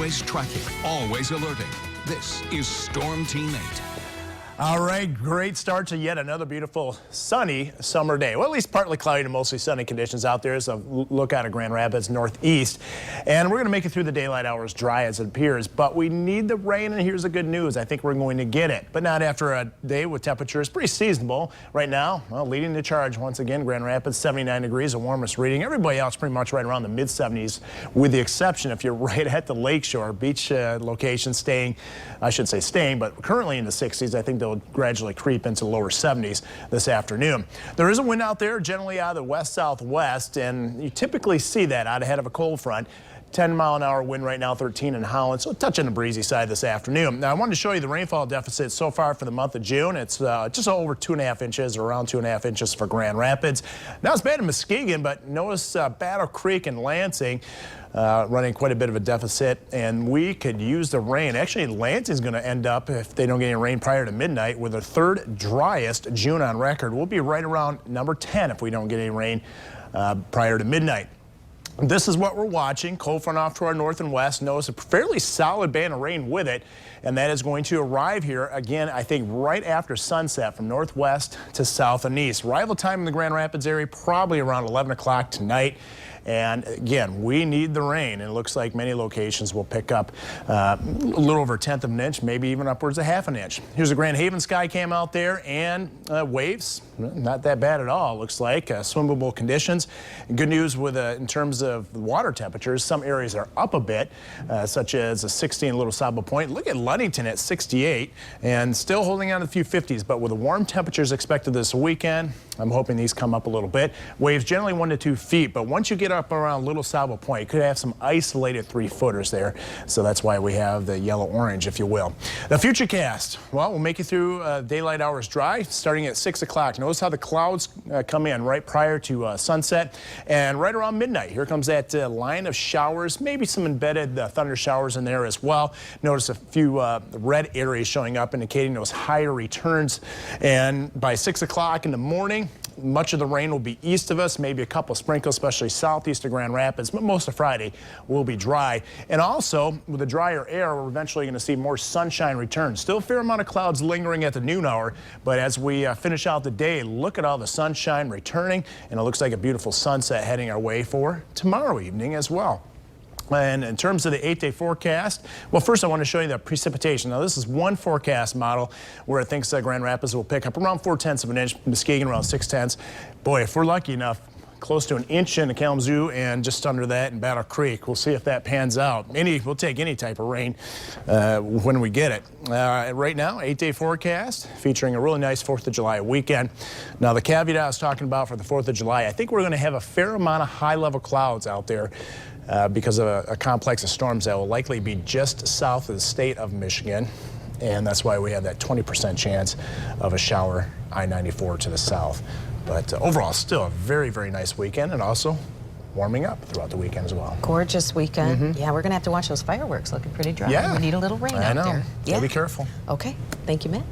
always tracking, always alerting. This is Storm Team 8. All right, great start to yet another beautiful sunny summer day. Well, at least partly cloudy to mostly sunny conditions out there as a look out of Grand Rapids northeast. And we're going to make it through the daylight hours dry as it appears, but we need the rain, and here's the good news. I think we're going to get it, but not after a day with temperatures pretty seasonable right now. Well, leading the charge once again, Grand Rapids, 79 degrees, the warmest reading. Everybody else pretty much right around the mid-70s, with the exception if you're right at the lakeshore. Beach location staying, I should say staying, but currently in the 60s. I think they'll gradually creep into the lower 70s this afternoon. There is a wind out there, generally out of the west-southwest, and you typically see that out ahead of a cold front. 10-mile-an-hour wind right now, 13 in Holland, so a touch on the breezy side this afternoon. Now, I wanted to show you the rainfall deficit so far for the month of June. It's just over 2.5 inches, or around 2.5 inches for Grand Rapids. Not as bad in Muskegon, but notice Battle Creek and Lansing running quite a bit of a deficit, and we could use the rain. Actually, Lansing's going to end up, if they don't get any rain prior to midnight, with the third driest June on record. We'll be right around number 10 if we don't get any rain prior to midnight. This is what we're watching. Cold front off to our north and west. Notice a fairly solid band of rain with it, and that is going to arrive here again, I think, right after sunset from northwest to south and east. Arrival time in the Grand Rapids area probably around 11 o'clock tonight. And again, we need the rain. And it looks like many locations will pick up a little over 1/10 of an inch, maybe even upwards of 1/2 an inch. Here's a Grand Haven sky cam out there, and waves, not that bad at all, looks like. Swimmable conditions. Good news with in terms of water temperatures, some areas are up a bit, such as a 60 in Little Sabo Point. Look at Ludington at 68, and still holding on to a few 50s, but with the warm temperatures expected this weekend, I'm hoping these come up a little bit. Waves generally 1 to 2 feet, but once you get up around Little Sabo Point, you could have some isolated 3-footers there. So that's why we have the yellow-orange, if you will. The Futurecast, well, we'll make you through daylight hours dry, starting at 6 o'clock. Notice how the clouds come in right prior to sunset, and right around midnight, here comes that line of showers, maybe some embedded thunder showers in there as well. Notice a few red areas showing up, indicating those higher returns. And by 6 o'clock in the morning, much of the rain will be east of us, maybe a couple sprinkles, especially southeast of Grand Rapids, but most of Friday will be dry. And also, with the drier air, we're eventually going to see more sunshine return. Still a fair amount of clouds lingering at the noon hour, but as we finish out the day, look at all the sunshine returning, and it looks like a beautiful sunset heading our way for tomorrow evening as well. And in terms of the 8-day forecast, well, first I want to show you the precipitation. Now, this is one forecast model where it thinks that Grand Rapids will pick up around 4/10 of an inch, Muskegon around 6/10. Boy, if we're lucky enough, close to an inch in Kalamazoo and just under that in Battle Creek. We'll see if that pans out. We'll take any type of rain when we get it. Right now, 8-day forecast featuring a really nice 4th of July weekend. Now, the caveat I was talking about for the 4th of July, I think we're going to have a fair amount of high-level clouds out there because of a complex of storms that will likely be just south of the state of Michigan. And that's why we have that 20% chance of a shower I-94 to the south. But overall, still a very, very nice weekend, and also warming up throughout the weekend as well. Gorgeous weekend. Yeah, we're going to have to watch those fireworks looking pretty dry. Yeah. We need a little rain out there. Yeah. Be careful. Okay. Thank you, Matt.